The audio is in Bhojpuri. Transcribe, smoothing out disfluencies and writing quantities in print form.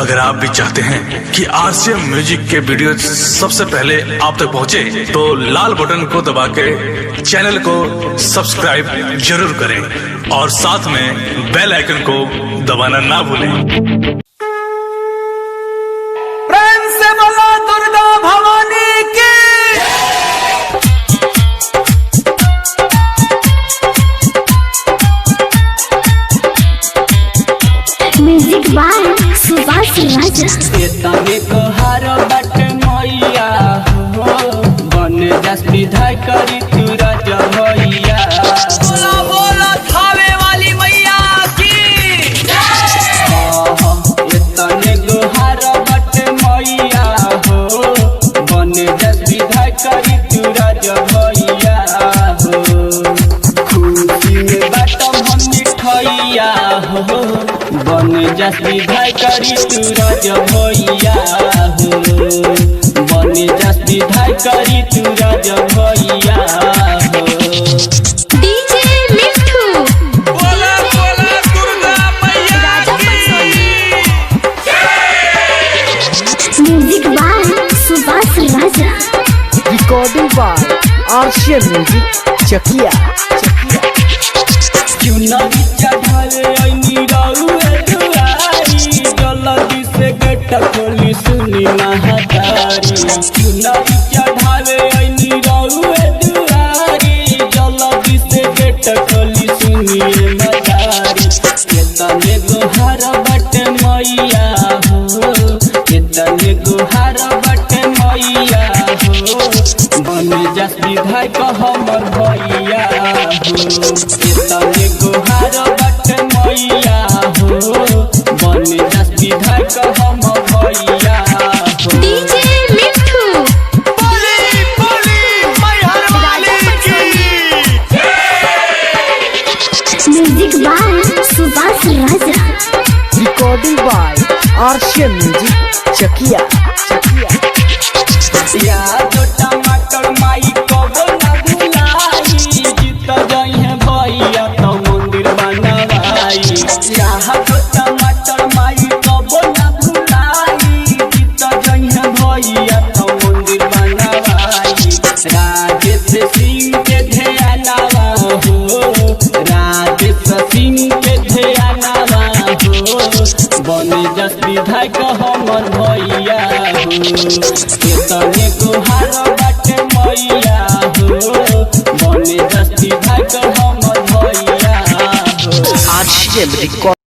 अगर आप भी चाहते हैं कि आरसीएम म्यूजिक के वीडियो सबसे पहले आप तक पहुंचे, तो लाल बटन को दबा के चैनल को सब्सक्राइब जरूर करें और साथ में बेल आइकन को दबाना ना भूलें। प्रेम से बोलो दुर्गा भवानी की। म्यूजिक बाय सुभाष राजा। तने तोहार बट मैया हो बन जस विधाय करी तू राजा भैया। बोलो बोलो थावे वाली मैया की। तने तोहार बट मैया हो बन जस विधाय करी तू राजा भैया हो। खुशी में बाटम हम मिठाइया हो बन जस विधाय करी तू राजा भैया हो। बन जस विधाय करी तू राजा भैया हो। डीजे मिठू। बोलो बोलो दुर्गा मैया की। Music by Subhash Raja. Recording by RCM music Chakiya. चुनरी चढ़ावे ऐनी रउए दुआरी जल्दी से गेट खोली सुनी महातारी। चुनरी चढ़ावे ऐनी रउए दुआरी जल्दी से गेट खोली सुनी महातारी। केतने गोहार बट मैया हो केतने गोहार बट मैया हो। बन जस विधायक हमर भैया हो। केतने गोहार बट मैया हो बन जस विधायक हमर भैया हो। डीजे मिठू। बोली बोली मैहर वाली की। Music by Subhash Raja. Recording by RCM music Chakiya. याद टमाटर माई कबो ना भुलाई जीत जाई है भैया तो मंदिर बनवाई। याद टमाटर माई कबो ना भुलाई जीत जाई है भैया तो मंदिर बनवाई। राजेश सिंह के ध्यानवा हो राजेश सिंह के ध्यानवा हो। बन जस विधायक हमर भैया हो। केतने गोहार बट मैया हो बन जस विधायक हमर भैया हो। RCM record